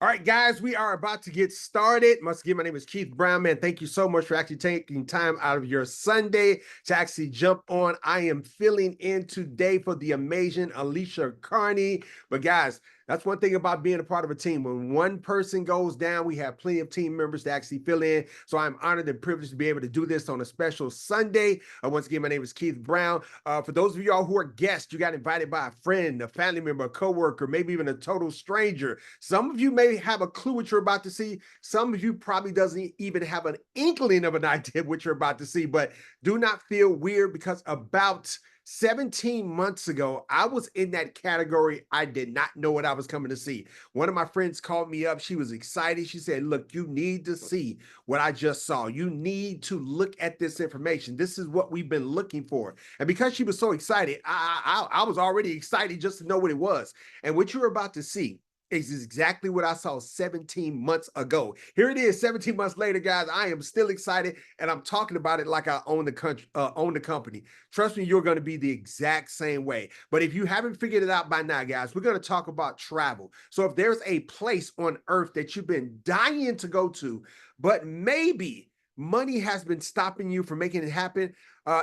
All right, guys, we are about to get started. Once again, my name is Keith Brown, man. Thank you so much for actually taking time out of your Sunday to actually jump on. I am filling in today for the amazing Alicia Carney. But guys, that's one thing about being a part of a team. When one person goes down, we have plenty of team members to actually fill in. So I'm honored and privileged to be able to do this on a special Sunday. Once again, my name is Keith Brown. For those of y'all who are guests, you got invited by a friend, a family member, a coworker, maybe even a total stranger. Some of you may have a clue what you're about to see. Some of you probably doesn't even have an inkling of an idea what you're about to see, but do not feel weird because about 17 months ago, I was in that category. I did not know what I was coming to see. One of my friends called me up. She was excited. She said, look, you need to see what I just saw. You need to look at this information. This is what we've been looking for. And because she was so excited, I was already excited just to know what it was. And what you're about to see is exactly what I saw 17 months ago. Here it is, 17 months later, guys. I am still excited, and I'm talking about it like I own the country, own the company. Trust me, you're going to be the exact same way. But if you haven't figured it out by now, guys, we're going to talk about travel. So if there's a place on earth that you've been dying to go to, but maybe money has been stopping you from making it happen,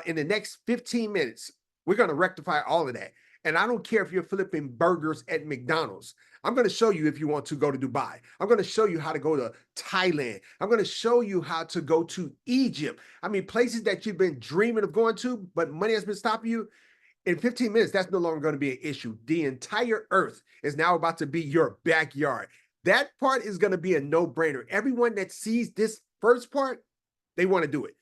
in the next 15 minutes, we're going to rectify all of that. And I don't care if you're flipping burgers at McDonald's. I'm going to show you if you want to go to Dubai. I'm going to show you how to go to Thailand. I'm going to show you how to go to Egypt. I mean, places that you've been dreaming of going to, but money has been stopping you. In 15 minutes, that's no longer going to be an issue. The entire earth is now about to be your backyard. That part is going to be a no-brainer. Everyone that sees this first part, they want to do it.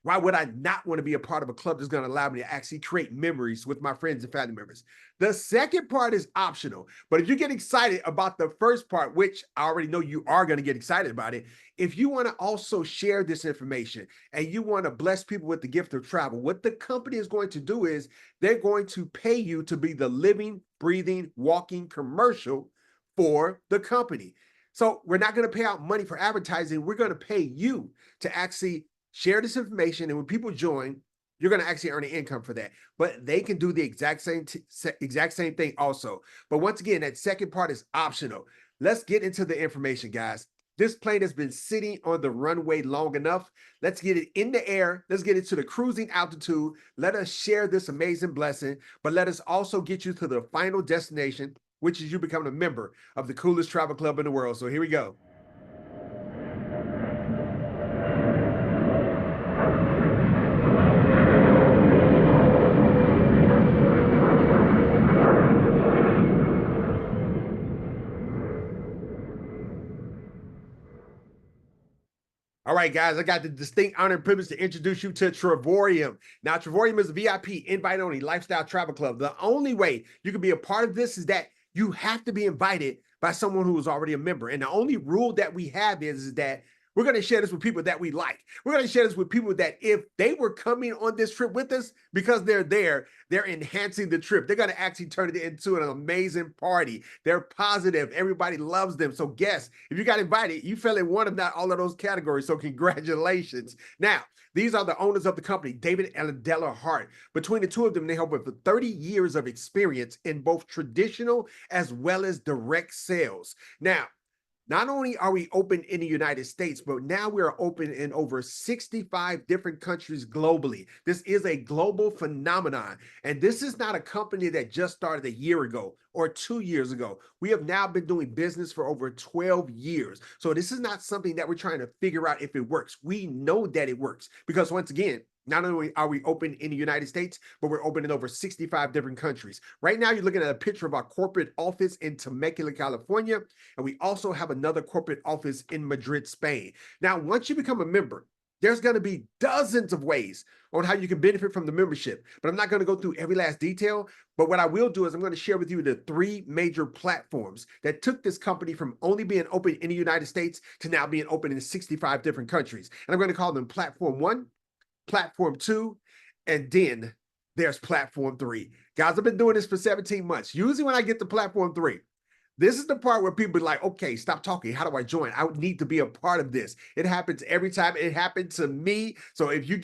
Why would I not want to be a part of a club that's going to allow me to actually create memories with my friends and family members? The second part is optional. But if you get excited about the first part, which I already know you are going to get excited about it, if you want to also share this information and you want to bless people with the gift of travel, what the company is going to do is they're going to pay you to be the living, breathing, walking commercial for the company. So we're not going to pay out money for advertising. We're going to pay you to actually share this information, and when people join, you're going to actually earn an income for that. But they can do the exact same thing also. But once again, that second part is optional. Let's get into the information, guys. This plane has been sitting on the runway long enough. Let's get it in the air. Let's get it to the cruising altitude. Let us share this amazing blessing, but let us also get you to the final destination, which is you becoming a member of the coolest travel club in the world. So here we go. All right, guys, I got the distinct honor and privilege to introduce you to Travorium. Now, Travorium is a VIP, invite-only lifestyle travel club. The only way you can be a part of this is that you have to be invited by someone who is already a member. And the only rule that we have is that we're going to share this with people that we like. We're going to share this with people that if they were coming on this trip with us, because they're there, they're enhancing the trip. They're going to actually turn it into an amazing party. They're positive. Everybody loves them. So guess, if you got invited, you fell in one of not all of those categories. So congratulations. Now, these are the owners of the company, David and Della Hart. Between the two of them, they have over 30 years of experience in both traditional as well as direct sales. Now, not only are we open in the United States, but now we're open in over 65 different countries globally. This is a global phenomenon. And this is not a company that just started a year ago or 2 years ago. We have now been doing business for over 12 years. So this is not something that we're trying to figure out if it works. We know that it works because once again, not only are we open in the United States, but we're open in over 65 different countries. Right now, you're looking at a picture of our corporate office in Temecula, California, and we also have another corporate office in Madrid, Spain. Now, once you become a member, there's going to be dozens of ways on how you can benefit from the membership, but I'm not going to go through every last detail. But what I will do is I'm going to share with you the three major platforms that took this company from only being open in the United States to now being open in 65 different countries. And I'm going to call them Platform 1, Platform 2, and then there's Platform 3. Guys, I've been doing this for 17 months. Usually when I get to Platform 3, this is the part where people are like, okay, stop talking. How do I join? I need to be a part of this. It happens every time. It happened to me. So if you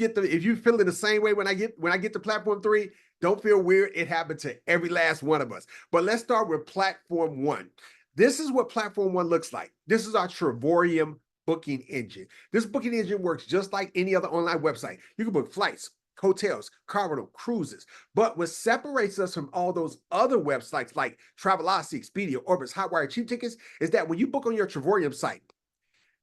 feel it the same way when I get to Platform 3, don't feel weird. It happened to every last one of us. But let's start with Platform 1. This is what Platform One looks like. This is our Travorium booking engine. This booking engine works just like any other online website. You can book flights, hotels, car rental, cruises. But what separates us from all those other websites like Travelocity, Expedia, Orbitz, Hotwire, Cheap Tickets is that when you book on your Travorium site,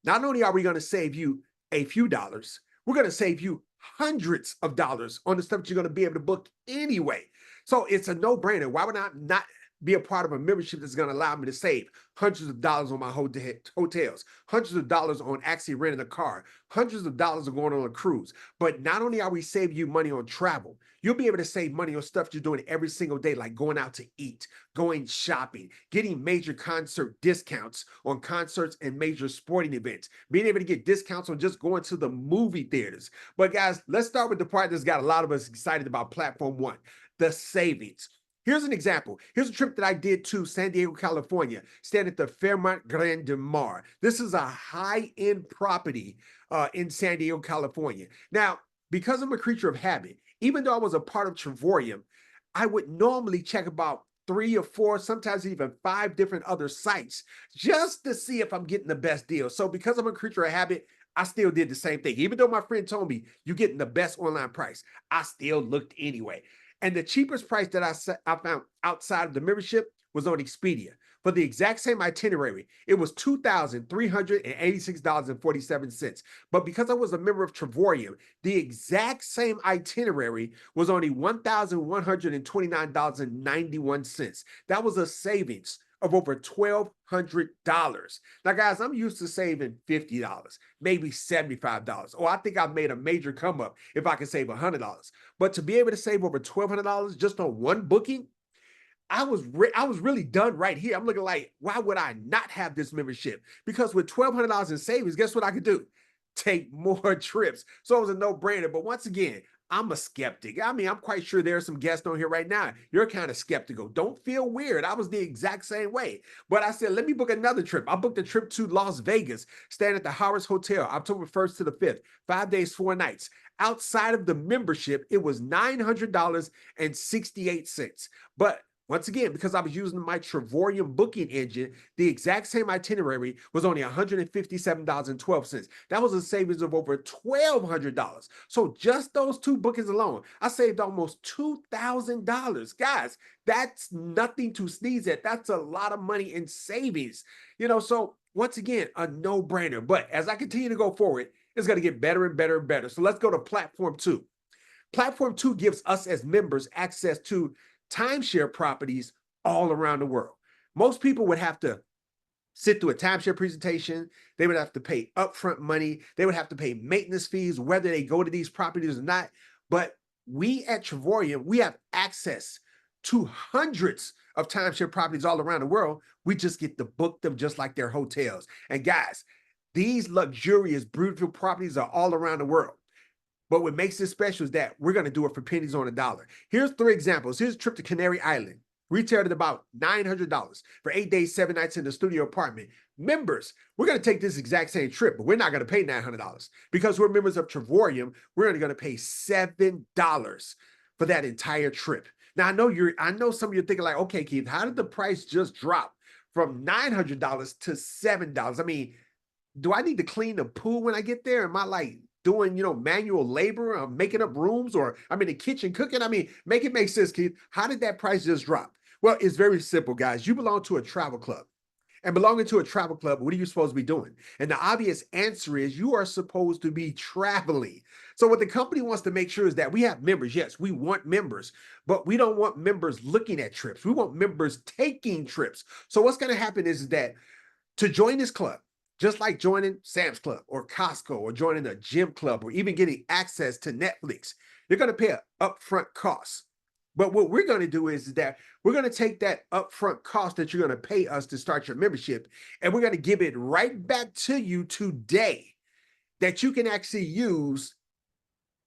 not only are we going to save you a few dollars, we're going to save you hundreds of dollars on the stuff that you're going to be able to book anyway. So it's a no-brainer. Why would I not be a part of a membership that's going to allow me to save hundreds of dollars on my hotels, hundreds of dollars on actually renting a car, hundreds of dollars on going on a cruise. But not only are we saving you money on travel, you'll be able to save money on stuff you're doing every single day, like going out to eat, going shopping, getting major concert discounts on concerts and major sporting events, being able to get discounts on just going to the movie theaters. But guys, let's start with the part that's got a lot of us excited about Platform One, the savings. Here's an example. Here's a trip that I did to San Diego, California, staying at the Fairmont Grand de Mar. This is a high-end property in San Diego, California. Now, because I'm a creature of habit, even though I was a part of Travorium, I would normally check about 3 or 4, sometimes even 5 different other sites just to see if I'm getting the best deal. So because I'm a creature of habit, I still did the same thing. Even though my friend told me you're getting the best online price, I still looked anyway. And the cheapest price that I found outside of the membership was on Expedia. For the exact same itinerary, it was $2,386.47. But because I was a member of Travorium, the exact same itinerary was only $1,129.91. That was a savings of over $1,200. Now, guys, I'm used to saving $50, maybe $75. Oh, I think I've made a major come up if I can save $100. But to be able to save over $1,200 just on one booking, I was really done right here. I'm looking like, why would I not have this membership? Because with $1,200 in savings, guess what I could do? Take more trips. So it was a no-brainer. But once again, I'm a skeptic. I mean, I'm quite sure there are some guests on here right now. You're kind of skeptical. Don't feel weird. I was the exact same way. But I said, let me book another trip. I booked a trip to Las Vegas, staying at the Howard's Hotel, October 1st to the 5th, 5 days, 4 nights. Outside of the membership, it was $900.68. But once again, because I was using my Travorium booking engine, the exact same itinerary was only $157.12. That was a savings of over $1,200. So just those 2 bookings alone, I saved almost $2,000. Guys, that's nothing to sneeze at. That's a lot of money in savings. So once again, a no-brainer. But as I continue to go forward, it's going to get better and better and better. So let's go to Platform 2. Platform 2 gives us as members access to timeshare properties all around the world. Most people would have to sit through a timeshare presentation. They would have to pay upfront money. They would have to pay maintenance fees, whether they go to these properties or not. But we at Travorium, we have access to hundreds of timeshare properties all around the world. We just get to book them just like their hotels. And guys, these luxurious, beautiful properties are all around the world. But what makes this special is that we're going to do it for pennies on a dollar. Here's 3 examples. Here's a trip to Canary Island. Retailed at about $900 for 8 days, 7 nights in the studio apartment. Members, we're going to take this exact same trip, but we're not going to pay $900 because we're members of Travorium. We're only going to pay $7 for that entire trip. Now, I know some of you are thinking like, okay, Keith, how did the price just drop from $900 to $7? I mean, do I need to clean the pool when I get there? Am I like doing, manual labor, or making up rooms, or I'm in the kitchen cooking? I mean, make it make sense, Keith. How did that price just drop? Well, it's very simple, guys. You belong to a travel club. And belonging to a travel club, what are you supposed to be doing? And the obvious answer is you are supposed to be traveling. So what the company wants to make sure is that we have members. Yes, we want members, but we don't want members looking at trips. We want members taking trips. So what's going to happen is that to join this club, just like joining Sam's Club or Costco or joining a gym club or even getting access to Netflix, you're going to pay an upfront cost. But what we're going to do is that we're going to take that upfront cost that you're going to pay us to start your membership, and we're going to give it right back to you today that you can actually use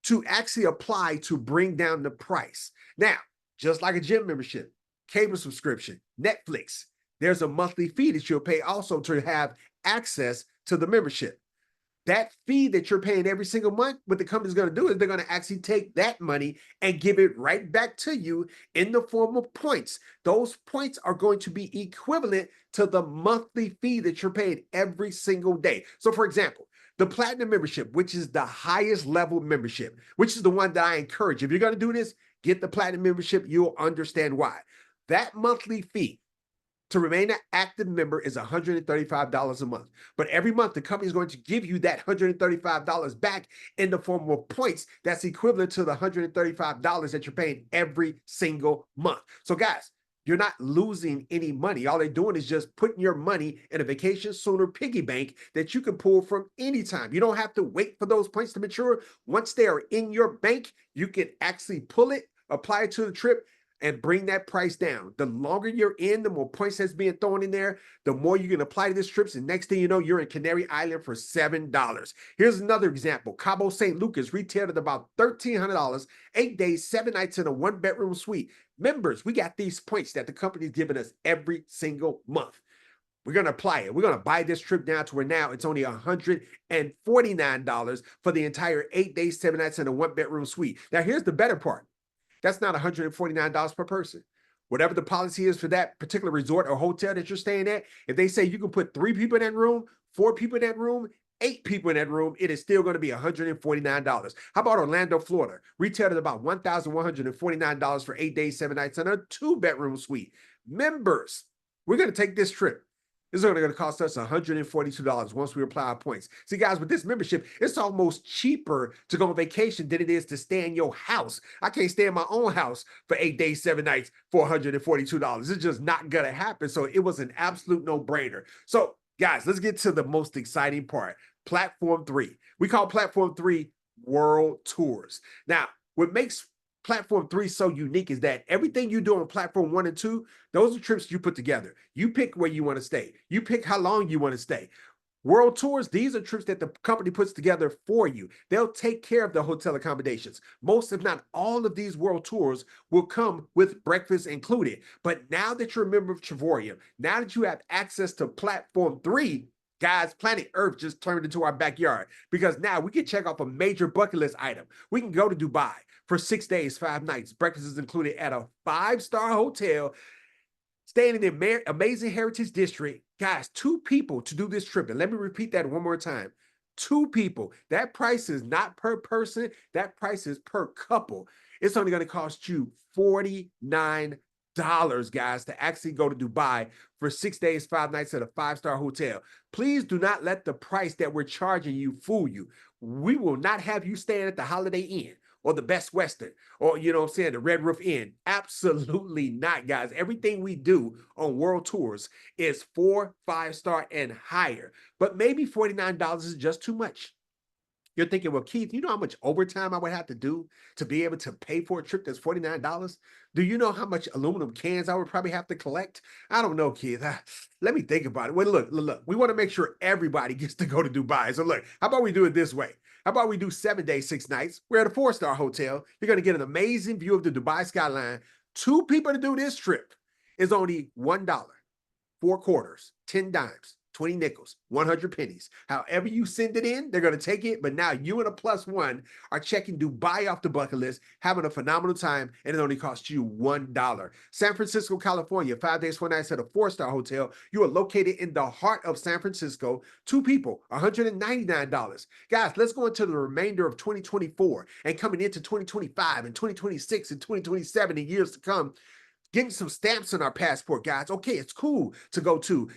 to actually apply to bring down the price. Now, just like a gym membership, cable subscription, Netflix, there's a monthly fee that you'll pay also to have access to the membership. That fee that you're paying every single month, what the company's going to do is they're going to actually take that money and give it right back to you in the form of points. Those points are going to be equivalent to the monthly fee that you're paying every single day. So, for example, the platinum membership, which is the highest level membership, which is the one that I encourage. If you're going to do this, get the platinum membership. You'll understand why. That monthly fee to remain an active member is $135 a month. But every month, the company is going to give you that $135 back in the form of points that's equivalent to the $135 that you're paying every single month. So, guys, you're not losing any money. All they're doing is just putting your money in a vacation sooner piggy bank that you can pull from anytime. You don't have to wait for those points to mature. Once they are in your bank, you can actually pull it, apply it to the trip, and bring that price down. The longer you're in, the more points that's being thrown in there, the more you can apply to this trips. And next thing you know, you're in Canary Island for $7. Here's another example. Cabo St. Lucas retailed at about $1,300, 8 days, 7 nights in a 1-bedroom suite. Members, we got these points that the company's giving us every single month. We're going to apply it. We're going to buy this trip down to where now it's only $149 for the entire 8 days, 7 nights in a 1-bedroom suite. Now, here's the better part. That's not $149 per person. Whatever the policy is for that particular resort or hotel that you're staying at, if they say you can put 3 people in that room, 4 people in that room, 8 people in that room, it is still going to be $149. How about Orlando, Florida? Retailed at about $1,149 for 8 days, 7 nights in a 2-bedroom suite. Members, we're going to take this trip. This is only going to cost us $142 once we apply our points. See, guys, with this membership, it's almost cheaper to go on vacation than it is to stay in your house. I can't stay in my own house for 8 days, 7 nights for $142. It's just not going to happen. So it was an absolute no-brainer. So, guys, let's get to the most exciting part. Platform 3. We call Platform 3 World Tours. Now, what makes Platform 3 so unique is that everything you do on Platform 1 and 2, those are trips you put together. You pick where you want to stay. You pick how long you want to stay. World Tours, these are trips that the company puts together for you. They'll take care of the hotel accommodations. Most, if not all of these World Tours will come with breakfast included. But now that you're a member of Travorium, now that you have access to Platform 3, guys, planet Earth just turned into our backyard because now we can check off a major bucket list item. We can go to Dubai for 6 days, 5 nights. Breakfast is included at a 5-star hotel, staying in the amazing Heritage District. Guys, 2 people to do this trip. And let me repeat that one more time. 2 people. That price is not per person. That price is per couple. It's only going to cost you $49, guys, to actually go to Dubai for 6 days, 5 nights at a 5-star hotel. Please do not let the price that we're charging you fool you. We will not have you staying at the Holiday Inn or the Best Western, or, you know what I'm saying, the Red Roof Inn. Absolutely not, guys. Everything we do on World Tours is 4, 5-star and higher. But maybe $49 is just too much. You're thinking, well, Keith, you know how much overtime I would have to do to be able to pay for a trip that's $49? Do you know how much aluminum cans I would probably have to collect? I don't know, Keith. Let me think about it. Well, look. We want to make sure everybody gets to go to Dubai. So look, how about we do it this way? How about we do 7 days, 6 nights? We're at a 4-star hotel. You're going to get an amazing view of the Dubai skyline. 2 people to do this trip is only $1, 4 quarters, 10 dimes, 20 nickels, 100 pennies. However you send it in, they're going to take it. But now you and a +1 are checking Dubai off the bucket list, having a phenomenal time, and it only costs you $1. San Francisco, California, 5 days, 4 nights at a 4-star hotel. You are located in the heart of San Francisco. 2 people, $199. Guys, let's go into the remainder of 2024 and coming into 2025 and 2026 and 2027 and years to come, getting some stamps on our passport, guys. Okay, it's cool to go to,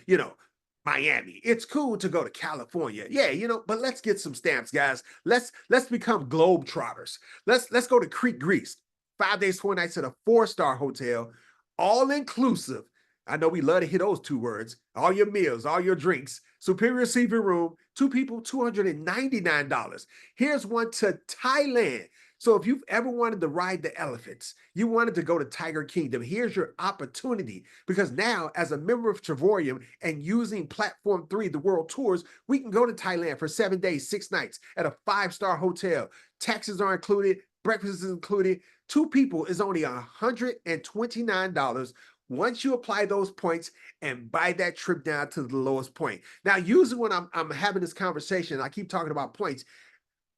Miami. It's cool to go to California. Yeah, but let's get some stamps, guys. Let's become globetrotters. Let's go to Crete, Greece. 5 days, 4 nights at a 4-star hotel, all inclusive. I know we love to hear those 2 words. All your meals, all your drinks, superior receiving room, 2 people, $299. Here's one to Thailand. So if you've ever wanted to ride the elephants, you wanted to go to Tiger Kingdom, here's your opportunity. Because now, as a member of Travorium and using Platform 3, the World Tours, we can go to Thailand for 7 days, 6 nights at a 5-star hotel. Taxes are included, breakfast is included. 2 people is only $129 once you apply those points and buy that trip down to the lowest point. Now, usually when I'm having this conversation, I keep talking about points.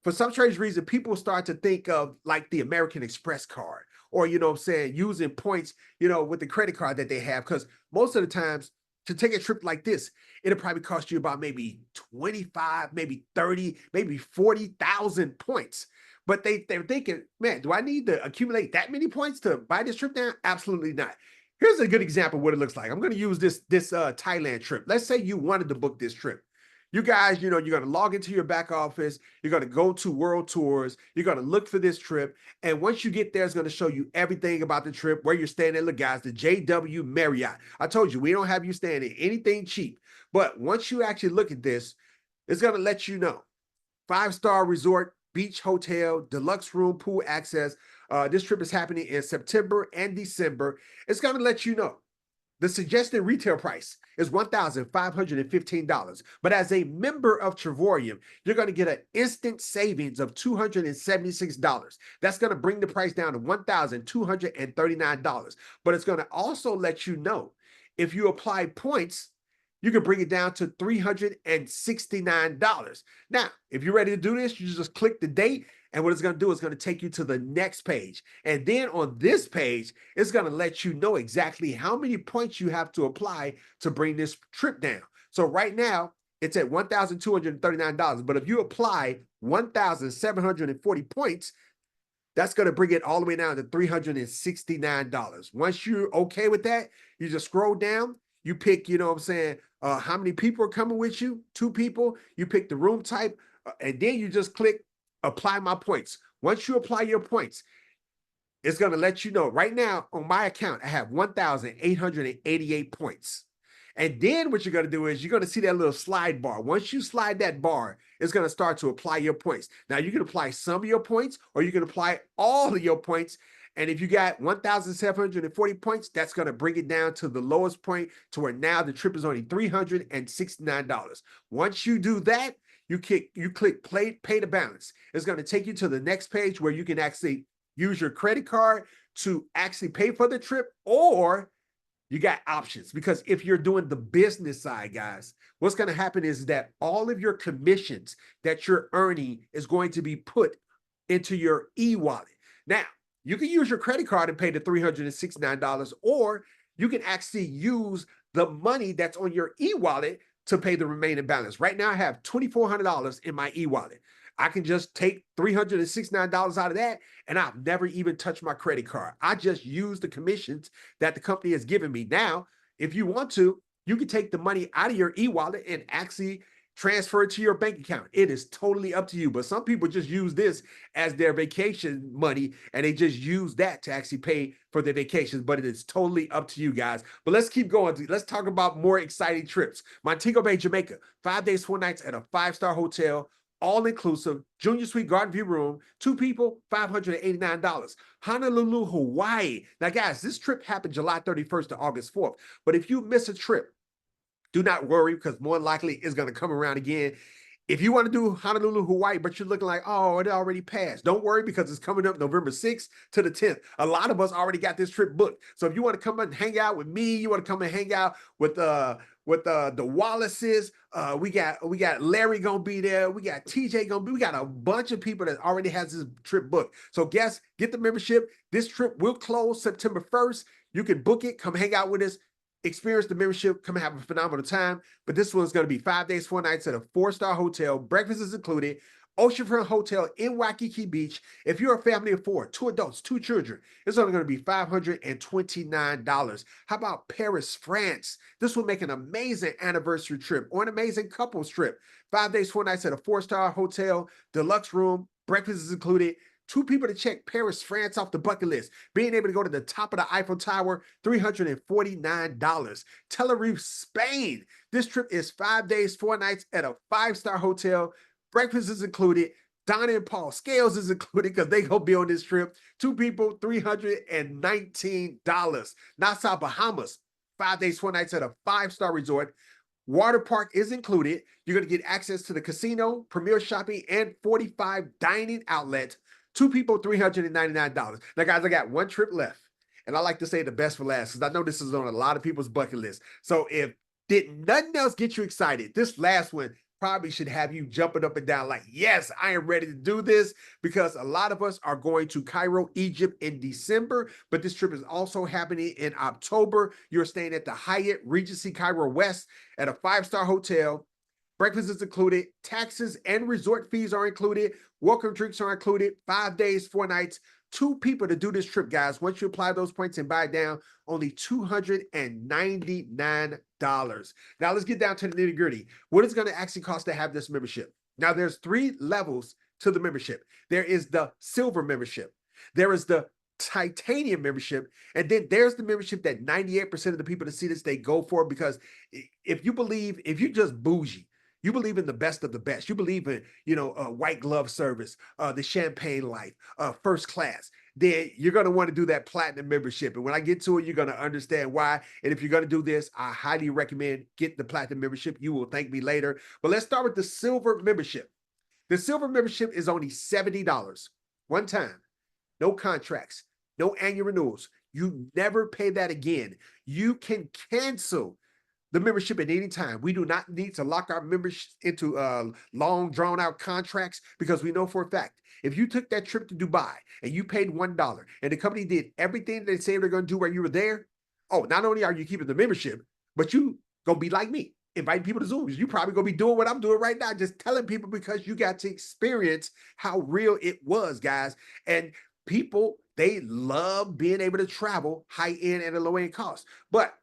For some strange reason, people start to think of like the American Express card, or you know what I'm saying, using points, with the credit card that they have. Because most of the times to take a trip like this, it'll probably cost you about maybe 25, maybe 30, maybe 40,000 points. But they're thinking, man, do I need to accumulate that many points to buy this trip down? Absolutely not. Here's a good example of what it looks like. I'm going to use this Thailand trip. Let's say you wanted to book this trip. You guys, you're going to log into your back office. You're going to go to World Tours. You're going to look for this trip. And once you get there, it's going to show you everything about the trip, where you're staying at. Look, guys, the JW Marriott. I told you, we don't have you staying in anything cheap. But once you actually look at this, it's going to let you know. 5-star resort, beach hotel, deluxe room, pool access. This trip is happening in September and December. It's going to let you know. The suggested retail price is $1,515. But as a member of Travorium, you're going to get an instant savings of $276. That's going to bring the price down to $1,239. But it's going to also let you know, if you apply points, you can bring it down to $369. Now, if you're ready to do this, you just click the date. And what it's going to do is going to take you to the next page. And then on this page, it's going to let you know exactly how many points you have to apply to bring this trip down. So right now, it's at $1,239. But if you apply 1,740 points, that's going to bring it all the way down to $369. Once you're okay with that, you just scroll down. You pick, how many people are coming with you? 2 people. You pick the room type. And then you just click apply my points. Once you apply your points, it's going to let you know. Right now on my account, I have 1,888 points. And then what you're going to do is you're going to see that little slide bar. Once you slide that bar, it's going to start to apply your points. Now you can apply some of your points, or you can apply all of your points. And if you got 1,740 points, that's going to bring it down to the lowest point, to where now the trip is only $369. Once you do that, you click pay to balance. It's going to take you to the next page where you can actually use your credit card to actually pay for the trip, or you got options. Because if you're doing the business side, guys, what's going to happen is that all of your commissions that you're earning is going to be put into your e-wallet. Now, you can use your credit card and pay the $369, or you can actually use the money that's on your e-wallet to pay the remaining balance. Right now, I have $2,400 in my e-wallet. I can just take $369 out of that, and I've never even touched my credit card. I just use the commissions that the company has given me. Now, if you want to, you can take the money out of your e-wallet and actually transfer it to your bank account. It is totally up to you. But some people just use this as their vacation money, and they just use that to actually pay for their vacations. But it is totally up to you, guys. But let's keep going. Let's talk about more exciting trips. Montego Bay, Jamaica, 5 days, 4 nights at a 5-star hotel, all inclusive, junior suite, garden view room, 2 people, $589. Honolulu, Hawaii. Now, guys, this trip happened July 31st to August 4th. But if you miss a trip, do not worry, because more than likely it's going to come around again. If you want to do Honolulu, Hawaii, but you're looking like, oh, it already passed, don't worry, because it's coming up November 6th to the 10th. A lot of us already got this trip booked. So if you want to come and hang out with me, you want to come and hang out with the Wallaces, we got Larry gonna be there, we got TJ gonna be, we got a bunch of people that already has this trip booked. So get the membership. This trip will close September 1st. You can book it, come hang out with us, experience the membership, come and have a phenomenal time. But this one's going to be 5 days, 4 nights at a 4-star hotel. Breakfast is included. Oceanfront Hotel in Waikiki Beach. If you're a family of 4, 2 adults, 2 children, it's only going to be $529. How about Paris, France? This will make an amazing anniversary trip or an amazing couples trip. 5 days, 4 nights at a 4-star hotel, deluxe room. Breakfast is included. 2 people to check Paris, France off the bucket list. Being able to go to the top of the Eiffel Tower, $349. Tenerife, Spain. This trip is 5 days, 4 nights at a 5-star hotel. Breakfast is included. Donna and Paul Scales is included because they gonna be on this trip. 2 people, $319. Nassau, Bahamas. 5 days, 4 nights at a 5-star resort. Water park is included. You're going to get access to the casino, premier shopping, and 45 dining outlets. 2 people, $399. Now, guys, I got 1 trip left. and I like to say the best for last because I know this is on a lot of people's bucket list. So if did nothing else get you excited, this last one probably should have you jumping up and down like, yes, I am ready to do this, because a lot of us are going to Cairo, Egypt in December, but this trip is also happening in October. You're staying at the Hyatt Regency Cairo West at a 5-star hotel. Breakfast is included, taxes and resort fees are included, welcome drinks are included, 5 days, 4 nights, 2 people to do this trip, guys. Once you apply those points and buy it down, only $299. Now let's get down to the nitty gritty. What is going to actually cost to have this membership? Now there's 3 levels to the membership. There is the silver membership. There is the titanium membership, and then there's the membership that 98% of the people that see this, they go for, because if you just bougie, you believe in the best of the best. You believe in, white glove service, the champagne life, first class. Then you're going to want to do that platinum membership. And when I get to it, you're going to understand why. And if you're going to do this, I highly recommend getting the platinum membership. You will thank me later. But let's start with the silver membership. The silver membership is only $70 one time. No contracts, no annual renewals. You never pay that again. You can cancel the membership at any time. We do not need to lock our members into long, drawn-out contracts, because we know for a fact, if you took that trip to Dubai and you paid $1 and the company did everything they say they're going to do while you were there, not only are you keeping the membership, but you going to be like me, inviting people to Zooms. You probably going to be doing what I'm doing right now, just telling people, because you got to experience how real it was, guys. And people, they love being able to travel high-end at a low-end cost. But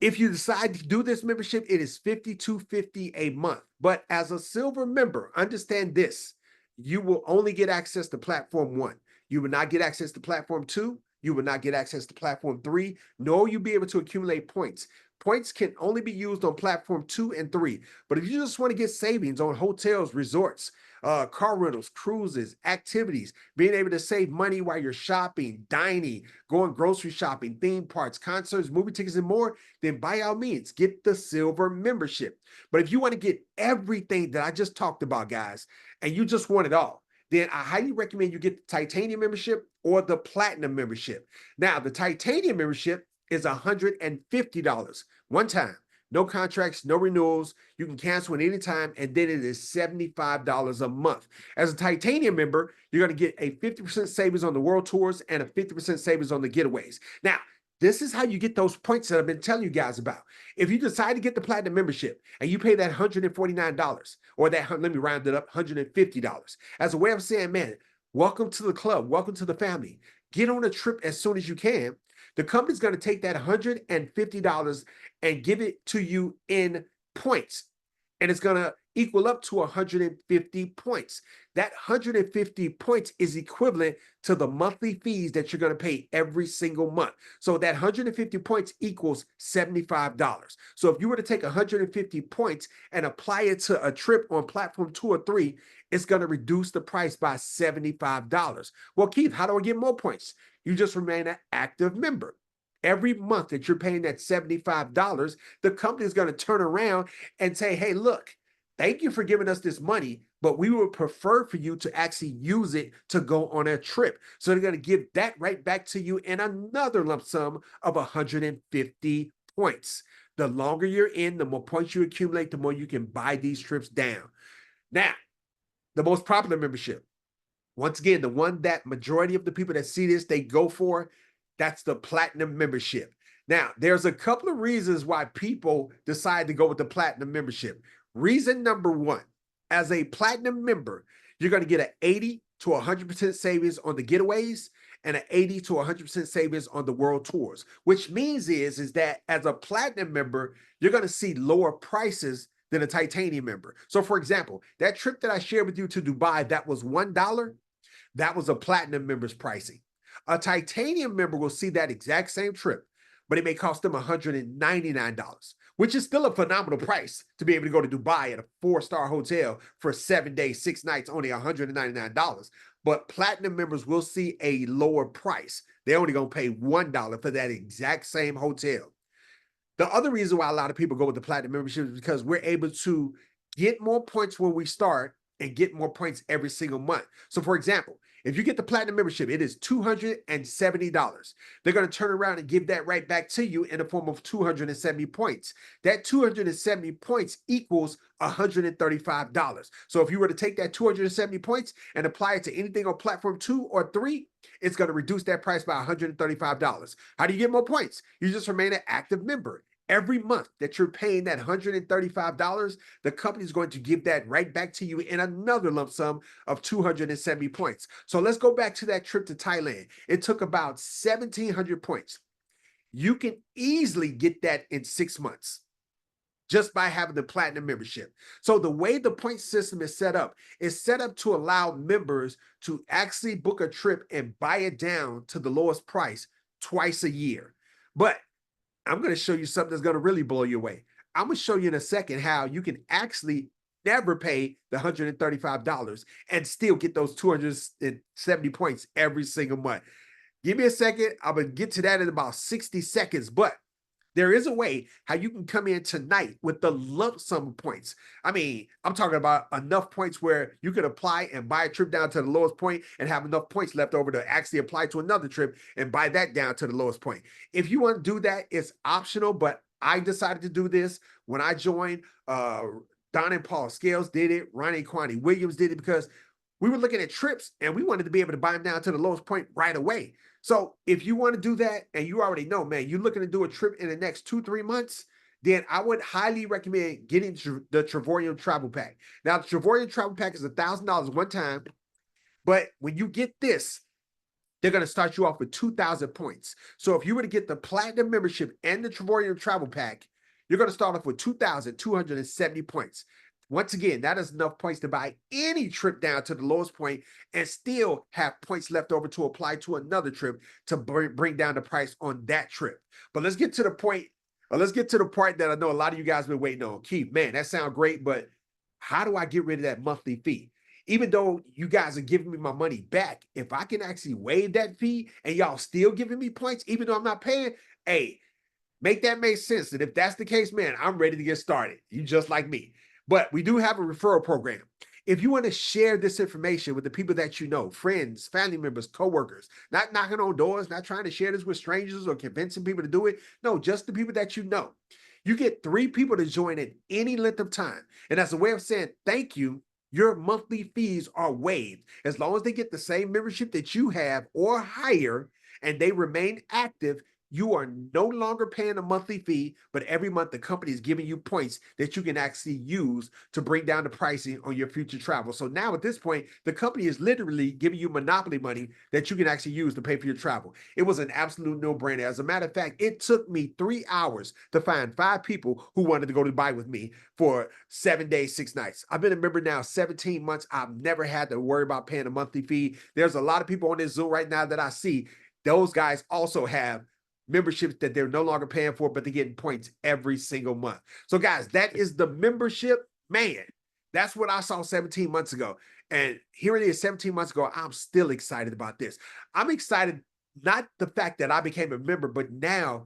if you decide to do this membership, it is $52.50 a month. But as a silver member, understand this: you will only get access to platform 1. You will not get access to platform 2. You will not get access to platform 3, nor you'll be able to accumulate points. Points can only be used on platform 2 and 3. But if you just want to get savings on hotels, resorts, car rentals, cruises, activities, being able to save money while you're shopping, dining, going grocery shopping, theme parks, concerts, movie tickets, and more, then by all means, get the silver membership. But if you want to get everything that I just talked about, guys, and you just want it all, then I highly recommend you get the titanium membership or the platinum membership. Now, the titanium membership is $150 one time. No contracts, no renewals. You can cancel at any time, and then it is $75 a month. As a titanium member, you're going to get a 50% savings on the world tours and a 50% savings on the getaways. Now, this is how you get those points that I've been telling you guys about. If you decide to get the platinum membership and you pay that $149, or that, let me round it up, $150, as a way of saying, man, welcome to the club, welcome to the family. Get on a trip as soon as you can. The company's going to take that $150 and give it to you in points. And it's going to equal up to 150 points. That 150 points is equivalent to the monthly fees that you're going to pay every single month. So that 150 points equals $75. So if you were to take 150 points and apply it to a trip on platform 2 or 3, it's going to reduce the price by $75. Well, Keith, how do I get more points? You just remain an active member. Every month that you're paying that $75, the company is going to turn around and say, hey, look, thank you for giving us this money, but we would prefer for you to actually use it to go on a trip. So they're going to give that right back to you in another lump sum of 150 points. The longer you're in, the more points you accumulate, the more you can buy these trips down. Now, the most popular membership, once again, the one that majority of the people that see this, they go for, that's the platinum membership. Now, there's a couple of reasons why people decide to go with the platinum membership. Reason number 1, as a platinum member, you're going to get an 80 to 100% savings on the getaways and an 80 to 100% savings on the world tours, which means is that as a platinum member, you're going to see lower prices than a titanium member. So for example, that trip that I shared with you to Dubai, that was $1, that was a platinum member's pricing. A titanium member will see that exact same trip, but it may cost them $199, which is still a phenomenal price to be able to go to Dubai at a 4-star hotel for 7 days, 6 nights, only $199. But platinum members will see a lower price. They're only going to pay $1 for that exact same hotel. The other reason why a lot of people go with the platinum membership is because we're able to get more points when we start, and get more points every single month. So for example, if you get the platinum membership, it is $270. They're going to turn around and give that right back to you in the form of 270 points. That 270 points equals $135. So if you were to take that 270 points and apply it to anything on platform 2 or 3, it's going to reduce that price by $135. How do you get more points? You just remain an active member. Every month that you're paying that $135, the company is going to give that right back to you in another lump sum of 270 points. So let's go back to that trip to Thailand. It took about 1,700 points. You can easily get that in 6 months just by having the platinum membership. So the way the point system is set up to allow members to actually book a trip and buy it down to the lowest price twice a year. But I'm going to show you something that's going to really blow you away. I'm going to show you in a second how you can actually never pay the $135 and still get those 270 points every single month. Give me a second. I'm going to get to that in about 60 seconds, but there is a way how you can come in tonight with the lump sum points. I mean, I'm talking about enough points where you can apply and buy a trip down to the lowest point and have enough points left over to actually apply to another trip and buy that down to the lowest point. If you want to do that, it's optional, but I decided to do this when I joined. Don and Paul Scales did it. Ronnie Kwani Williams did it because we were looking at trips and we wanted to be able to buy them down to the lowest point right away. So if you want to do that and you already know, man, you're looking to do a trip in the next 2-3 months, then I would highly recommend getting the Travorium travel pack. Now, the Travorium travel pack is $1,000 one time, but when you get this, they're going to start you off with 2,000 points. So if you were to get the platinum membership and the Travorium travel pack, you're going to start off with 2,270 points. Once again, that is enough points to buy any trip down to the lowest point and still have points left over to apply to another trip to bring down the price on that trip. But let's get to the point. Let's get to the part that I know a lot of you guys have been waiting on. Keith, man, that sounds great, but how do I get rid of that monthly fee? Even though you guys are giving me my money back, if I can actually waive that fee and y'all still giving me points, even though I'm not paying, hey, make that make sense. And if that's the case, man, I'm ready to get started. You just like me. But we do have a referral program. If you want to share this information with the people that you know, friends, family members, coworkers, not knocking on doors, not trying to share this with strangers or convincing people to do it. No, just the people that you know. You get 3 people to join at any length of time. And as a way of saying thank you, your monthly fees are waived. As long as they get the same membership that you have or higher and they remain active, you are no longer paying a monthly fee, but every month the company is giving you points that you can actually use to bring down the pricing on your future travel. So now at this point, the company is literally giving you monopoly money that you can actually use to pay for your travel. It was an absolute no-brainer. As a matter of fact, it took me 3 hours to find 5 people who wanted to go to Dubai with me for 7 days, 6 nights. I've been a member now 17 months. I've never had to worry about paying a monthly fee. There's a lot of people on this Zoom right now that I see. Those guys also have memberships that they're no longer paying for, but they're getting points every single month. So guys, that is the membership. Man, that's what I saw 17 months ago. And here it is 17 months ago. I'm still excited about this. I'm excited, not the fact that I became a member, but now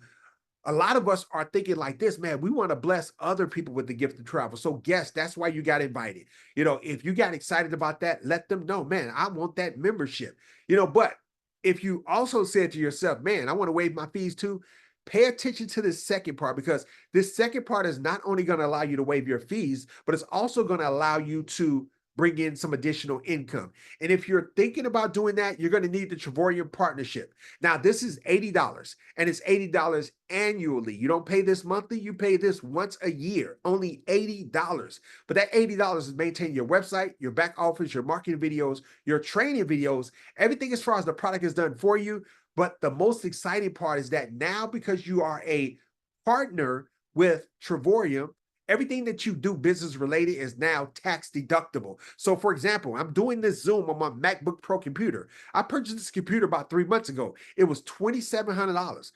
a lot of us are thinking like this, man, we want to bless other people with the gift of travel. So guess that's why you got invited. You know, if you got excited about that, let them know, man, I want that membership, you know, but if you also said to yourself, man, I want to waive my fees too, pay attention to this second part, because this second part is not only going to allow you to waive your fees, but it's also going to allow you to bring in some additional income. And if you're thinking about doing that, you're going to need the Travorium partnership. Now, this is $80 and it's $80 annually. You don't pay this monthly, you pay this once a year, only $80. But that $80 is maintaining your website, your back office, your marketing videos, your training videos, everything as far as the product is done for you. But the most exciting part is that now, because you are a partner with Travorium, everything that you do business related is now tax deductible. So for example, I'm doing this Zoom on my MacBook Pro computer. I purchased this computer about 3 months ago. It was $2,700.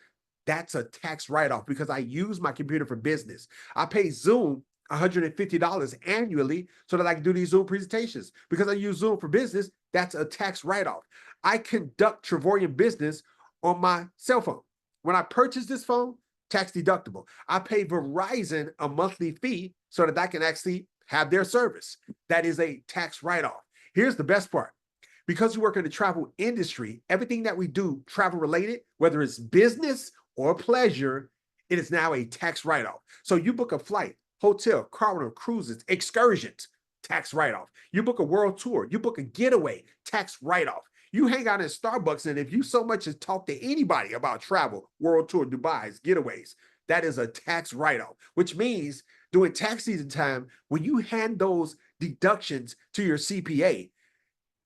That's a tax write-off because I use my computer for business. I pay Zoom $150 annually so that I can do these Zoom presentations. Because I use Zoom for business, that's a tax write-off. I conduct Travorium business on my cell phone. When I purchased this phone, tax deductible. I pay Verizon a monthly fee so that I can actually have their service. That is a tax write-off. Here's the best part. Because we work in the travel industry, everything that we do travel related, whether it's business or pleasure, it is now a tax write-off. So you book a flight, hotel, car rental, cruises, excursions, tax write-off. You book a world tour, you book a getaway, tax write-off. You hang out in Starbucks, and if you so much as talk to anybody about travel, world tour, Dubai's, getaways, that is a tax write-off, which means during tax season time, when you hand those deductions to your CPA,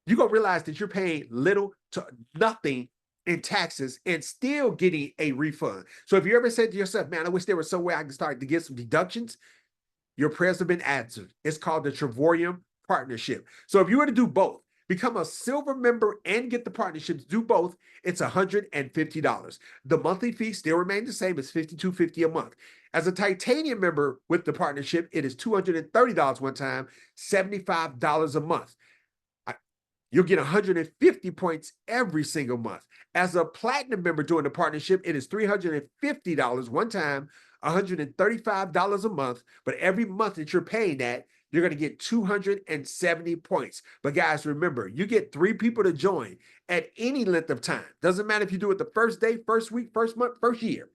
you're going to realize that you're paying little to nothing in taxes and still getting a refund. So if you ever said to yourself, man, I wish there was some way I can start to get some deductions, your prayers have been answered. It's called the Travorium partnership. So if you were to do both, become a silver member and get the partnerships, do both, it's $150. The monthly fee still remains the same. It's $52.50 a month. As a titanium member with the partnership, it is $230 one time, $75 a month. You'll get 150 points every single month. As a platinum member during the partnership, it is $350 one time, $135 a month. But every month that you're paying that, you're going to get 270 points. But guys, remember, you get 3 people to join at any length of time. Doesn't matter if you do it the first day, first week, first month, first year.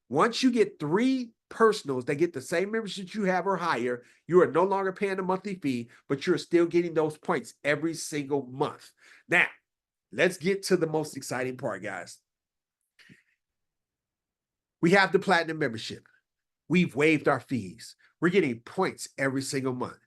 Once you get 3 personals that get the same membership you have or higher, you are no longer paying a monthly fee, but you're still getting those points every single month. Now, let's get to the most exciting part, guys. We have the platinum membership. We've waived our fees. We're getting points every single month.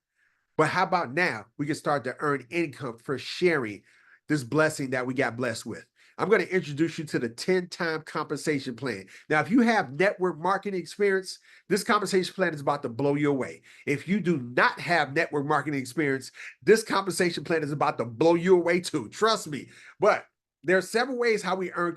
But how about now we can start to earn income for sharing this blessing that we got blessed with? I'm going to introduce you to the 10-time compensation plan. Now, if you have network marketing experience, this compensation plan is about to blow you away. If you do not have network marketing experience, this compensation plan is about to blow you away too. Trust me. But there are several ways how we earn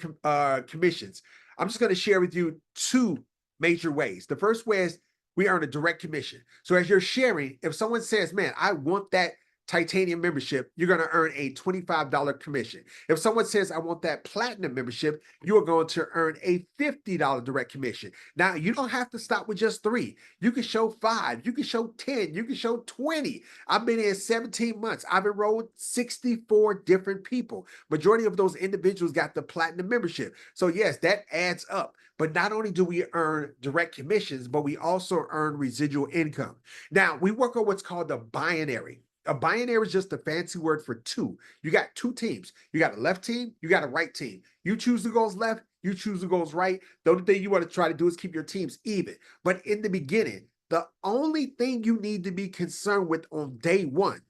commissions. I'm just going to share with you 2 major ways. The first way is we earn a direct commission. So as you're sharing, if someone says, man, I want that titanium membership, you're going to earn a $25 commission. If someone says, I want that platinum membership, you are going to earn a $50 direct commission. Now, you don't have to stop with just 3. You can show 5, you can show 10, you can show 20. I've been in 17 months. I've enrolled 64 different people. Majority of those individuals got the platinum membership. So yes, that adds up. But not only do we earn direct commissions, but we also earn residual income. Now, we work on what's called a binary. A binary is just a fancy word for 2. You got 2 teams. You got a left team, you got a right team. You choose who goes left, you choose who goes right. The only thing you want to try to do is keep your teams even. But in the beginning, the only thing you need to be concerned with on day 1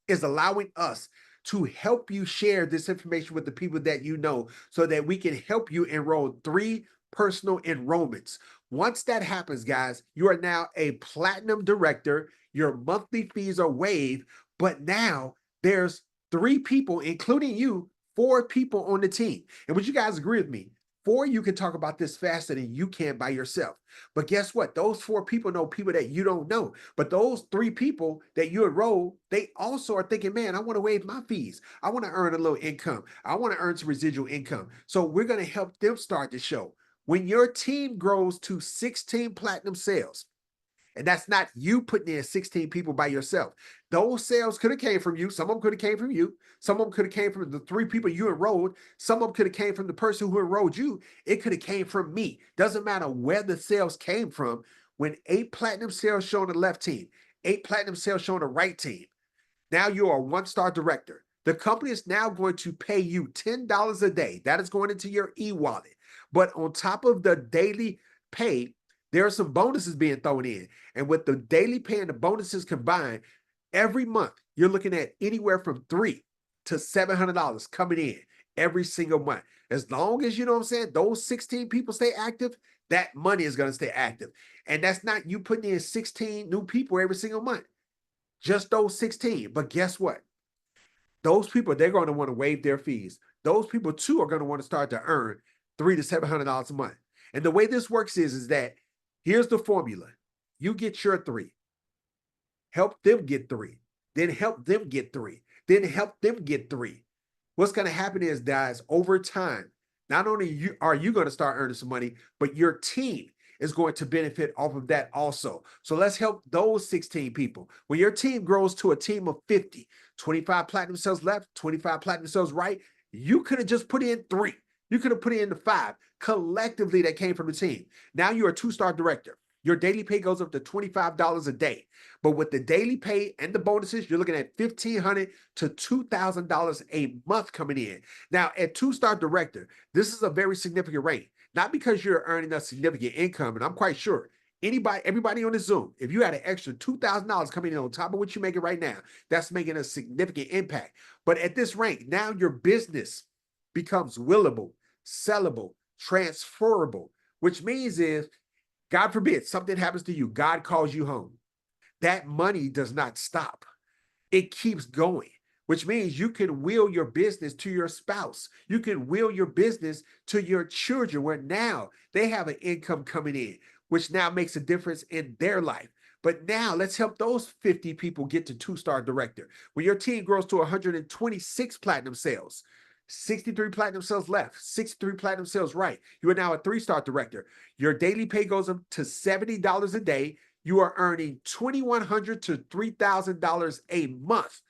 is allowing us to help you share this information with the people that you know so that we can help you enroll 3 personal enrollments. Once that happens, guys, you are now a platinum director. Your monthly fees are waived, but now there's 3 people, including you, 4 people on the team. And would you guys agree with me? 4, you can talk about this faster than you can by yourself. But guess what? Those 4 people know people that you don't know. But those 3 people that you enroll, they also are thinking, man, I want to waive my fees. I want to earn a little income. I want to earn some residual income. So we're going to help them start the show. When your team grows to 16 platinum sales, and that's not you putting in 16 people by yourself. Those sales could have came from you. Some of them could have came from you. Some of them could have came from the 3 people you enrolled. Some of them could have came from the person who enrolled you. It could have came from me. Doesn't matter where the sales came from. When 8 platinum sales show on the left team, 8 platinum sales show on the right team, now you are a 1-star director. The company is now going to pay you $10 a day. That is going into your e-wallet. But on top of the daily pay, there are some bonuses being thrown in. And with the daily pay and the bonuses combined, every month, you're looking at anywhere from $300 to $700 coming in every single month. As long as, you know what I'm saying, those 16 people stay active, that money is going to stay active. And that's not you putting in 16 new people every single month. Just those 16. But guess what? Those people, they're going to want to waive their fees. Those people, too, are going to want to start to earn $300 to $700 a month. And the way this works is that here's the formula. You get your 3. Help them get 3. Then help them get 3. Then help them get 3. What's going to happen is, guys, over time, not only are you going to start earning some money, but your team is going to benefit off of that also. So let's help those 16 people. When your team grows to a team of 50, 25 platinum cells left, 25 platinum cells right, you could have just put in 3. You could have put in the 5. Collectively, that came from the team. Now you're a 2-star director. Your daily pay goes up to $25 a day. But with the daily pay and the bonuses, you're looking at $1,500 to $2,000 a month coming in. Now, at 2-star director, this is a very significant rate. Not because you're earning a significant income, and I'm quite sure everybody on the Zoom, if you had an extra $2,000 coming in on top of what you're making right now, that's making a significant impact. But at this rank, now your business becomes willable, sellable, transferable, which means is, God forbid, something happens to you, God calls you home. That money does not stop. It keeps going, which means you can will your business to your spouse. You can will your business to your children, where now they have an income coming in, which now makes a difference in their life. But now let's help those 50 people get to 2-star director. When your team grows to 126 platinum sales, 63 platinum cells left, 63 platinum cells right, you are now a 3-star director. Your daily pay goes up to $70 a day. You are earning $2,100 to $3,000 a month.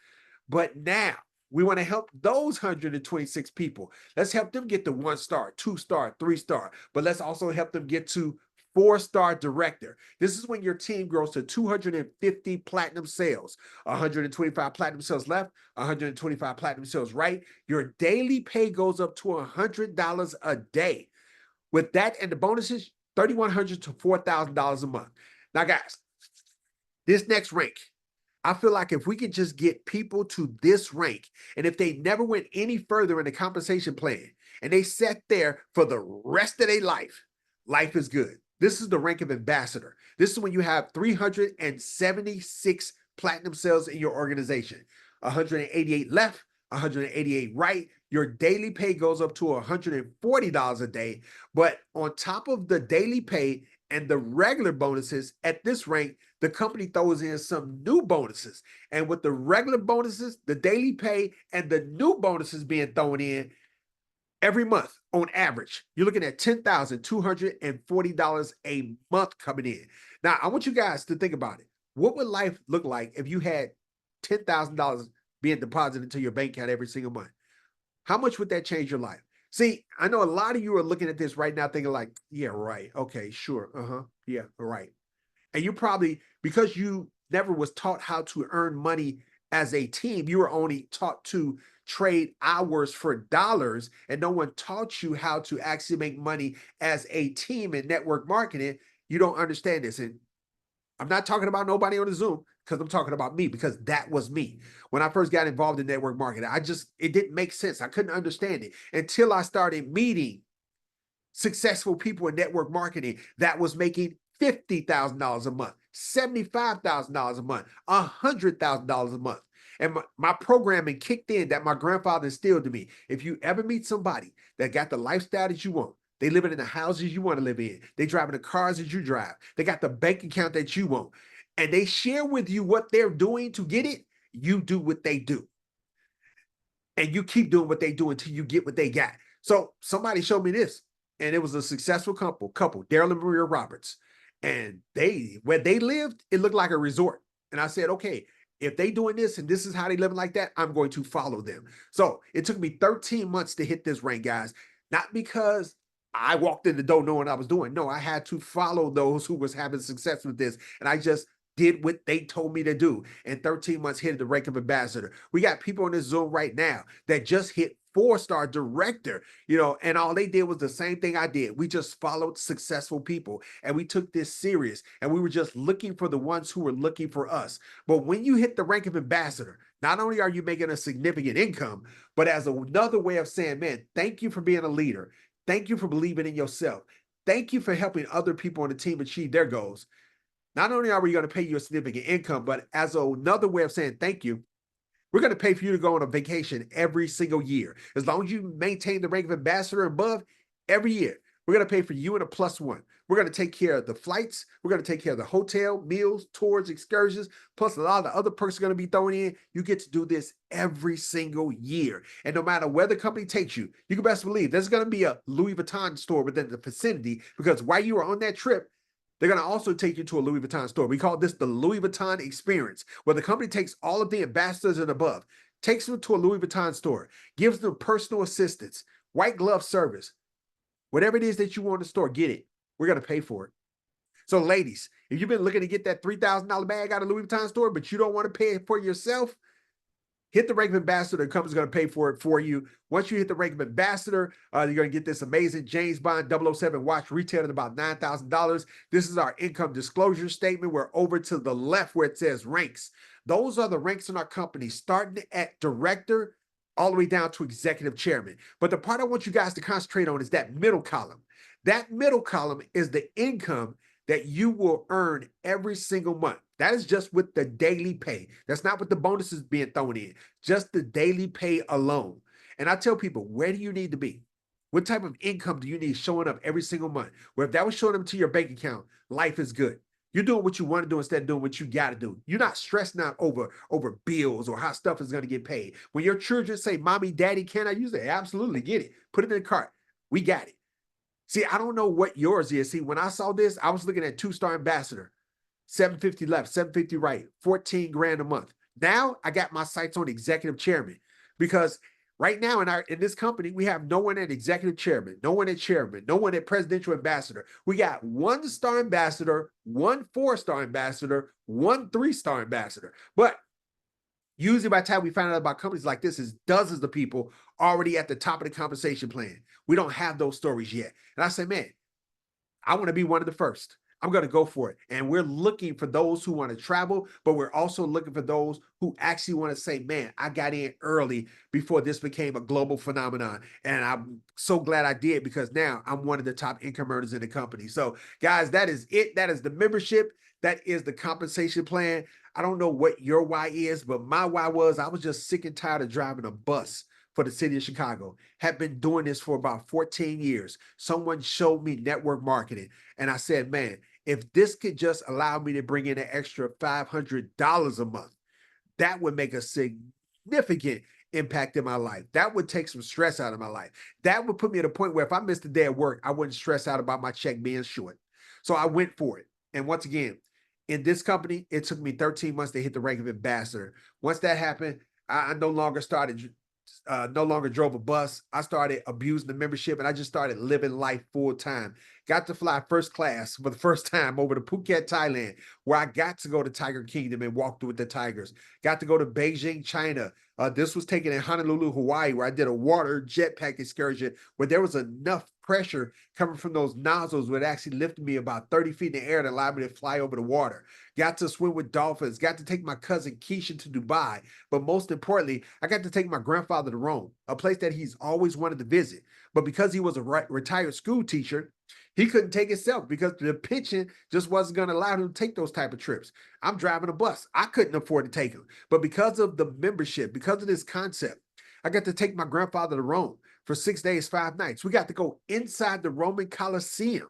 But now we want to help those 126 people. Let's help them get to 1-star, 2-star, 3-star, but let's also help them get to 4-star director. This is when your team grows to 250 platinum sales, 125 platinum sales left, 125 platinum sales right. Your daily pay goes up to $100 a day. With that and the bonuses, $3,100 to $4,000 a month. Now, guys, this next rank, I feel like if we could just get people to this rank, and if they never went any further in the compensation plan, and they sat there for the rest of their life, life is good. This is the rank of ambassador. This is when you have 376 platinum cells in your organization, 188 left, 188 right. Your daily pay goes up to $140 a day. But on top of the daily pay and the regular bonuses, at this rank, the company throws in some new bonuses. And with the regular bonuses, the daily pay, and the new bonuses being thrown in, every month, on average, you're looking at $10,240 a month coming in. Now, I want you guys to think about it. What would life look like if you had $10,000 being deposited into your bank account every single month? How much would that change your life? See, I know a lot of you are looking at this right now thinking like, yeah, right. Okay, sure. Yeah, right. And you probably, because you never was taught how to earn money as a team, you were only taught to trade hours for dollars, and no one taught you how to actually make money as a team in network marketing. You don't understand this. And I'm not talking about nobody on the Zoom, because I'm talking about me, because that was me. When I first got involved in network marketing, it didn't make sense. I couldn't understand it until I started meeting successful people in network marketing that was making $50,000 a month, $75,000 a month, $100,000 a month. And my programming kicked in that my grandfather instilled to me. If you ever meet somebody that got the lifestyle that you want, they living in the houses you want to live in, they driving the cars that you drive, they got the bank account that you want, and they share with you what they're doing to get it, you do what they do. And you keep doing what they do until you get what they got. So somebody showed me this, and it was a successful couple, Daryl and Maria Roberts. And where they lived, it looked like a resort. And I said, okay, if they doing this and this is how they living like that, I'm going to follow them. So it took me 13 months to hit this rank, guys. Not because I walked in the door knowing what I was doing. No, I had to follow those who was having success with this. And I just did what they told me to do. And 13 months hit the rank of ambassador. We got people in this Zoom right now that just hit 4-star director, and all they did was the same thing I did. We just followed successful people, and we took this serious, and we were just looking for the ones who were looking for us. But when you hit the rank of ambassador, not only are you making a significant income, but as another way of saying, man, thank you for being a leader. Thank you for believing in yourself. Thank you for helping other people on the team achieve their goals. Not only are we going to pay you a significant income, but as another way of saying thank you, we're going to pay for you to go on a vacation every single year. As long as you maintain the rank of ambassador above, every year, we're going to pay for you and a +1. We're going to take care of the flights. We're going to take care of the hotel, meals, tours, excursions, plus a lot of the other perks are going to be thrown in. You get to do this every single year. And no matter where the company takes you, you can best believe there's going to be a Louis Vuitton store within the vicinity, because while you are on that trip, They're going to also take you to a Louis Vuitton store. We call this the Louis Vuitton experience, where the company takes all of the ambassadors and above, takes them to a Louis Vuitton store, gives them personal assistance, white glove service. Whatever it is that you want in the store, get it. We're going to pay for it. So ladies, if you've been looking to get that $3,000 bag out of Louis Vuitton store, but you don't want to pay it for yourself, hit the rank of ambassador. The company's going to pay for it for you. Once you hit the rank of ambassador, you're going to get this amazing James Bond 007 watch retailed at about $9,000. This is our income disclosure statement. We're over to the left where it says ranks. Those are the ranks in our company, starting at director all the way down to executive chairman. But the part I want you guys to concentrate on is that middle column. That middle column is the income that you will earn every single month. That is just with the daily pay. That's not with the bonuses being thrown in, just the daily pay alone. And I tell people, where do you need to be? What type of income do you need showing up every single month? Well, if that was showing up to your bank account, life is good. You're doing what you want to do instead of doing what you got to do. You're not stressing out over bills or how stuff is going to get paid. When your children say, Mommy, Daddy, can I use it? Absolutely, get it. Put it in the cart. We got it. See, I don't know what yours is. See, when I saw this, I was looking at 2-star ambassador, 750 left, 750 right, 14 grand a month. Now I got my sights on executive chairman, because right now in this company, we have no one at executive chairman, no one at chairman, no one at presidential ambassador. We got 1-star ambassador, 1 4-star ambassador, 1 3-star ambassador. But usually by the time we find out about companies like this, is dozens of people already at the top of the compensation plan. We don't have those stories yet. And I say, man, I want to be one of the first. I'm going to go for it. And we're looking for those who want to travel, but we're also looking for those who actually want to say, man, I got in early before this became a global phenomenon. And I'm so glad I did, because now I'm one of the top income earners in the company. So guys, that is it. That is the membership. That is the compensation plan. I don't know what your why is, but my why was I was just sick and tired of driving a bus for the city of Chicago. Had been doing this for about 14 years. Someone showed me network marketing, and I said, man, if this could just allow me to bring in an extra $500 a month, that would make a significant impact in my life. That would take some stress out of my life. That would put me at a point where if I missed a day at work, I wouldn't stress out about my check being short. So I went for it. And once again, in this company, it took me 13 months to hit the rank of ambassador. Once that happened, I no longer drove a bus. I started abusing the membership, and I just started living life full time. Got to fly first class for the first time over to Phuket, Thailand, where I got to go to Tiger Kingdom and walk through with the tigers. Got to go to Beijing, China. This was taken in Honolulu, Hawaii, where I did a water jetpack excursion where there was enough pressure coming from those nozzles where it actually lifted me about 30 feet in the air and allowed me to fly over the water. Got to swim with dolphins. Got to take my cousin Keisha to Dubai. But most importantly, I got to take my grandfather to Rome, a place that he's always wanted to visit. But because he was a retired school teacher, he couldn't take himself because the pension just wasn't going to allow him to take those type of trips. I'm driving a bus. I couldn't afford to take him. But because of the membership, because of this concept, I got to take my grandfather to Rome for 6 days, 5 nights. We got to go inside the Roman Colosseum.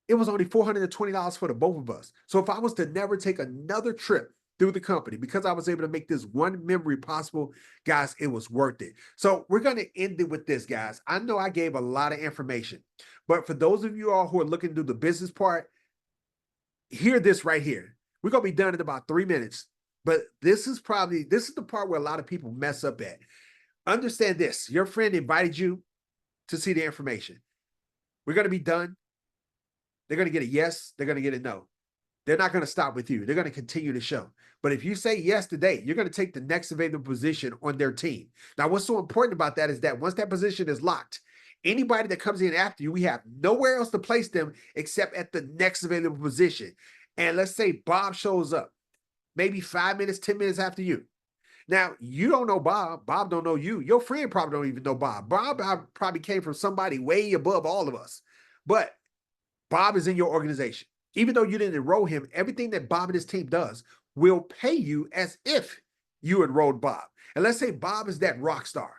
It was only $420 for the both of us. So if I was to never take another trip through the company, because I was able to make this one memory possible, guys, it was worth it. So we're going to end it with this, guys. I know I gave a lot of information, but for those of you all who are looking to do the business part, hear this right here. We're going to be done in about 3 minutes, but this is the part where a lot of people mess up at. Understand this. Your friend invited you to see the information. We're going to be done. They're going to get a yes. They're going to get a no. They're not going to stop with you. They're going to continue the show. But if you say yes today, you're going to take the next available position on their team. Now, what's so important about that is that once that position is locked, anybody that comes in after you, we have nowhere else to place them except at the next available position. And let's say Bob shows up maybe 5 minutes, 10 minutes after you. Now, you don't know Bob. Bob don't know you. Your friend probably don't even know Bob. Bob probably came from somebody way above all of us. But Bob is in your organization. Even though you didn't enroll him, everything that Bob and his team does will pay you as if you enrolled Bob. And let's say Bob is that rock star,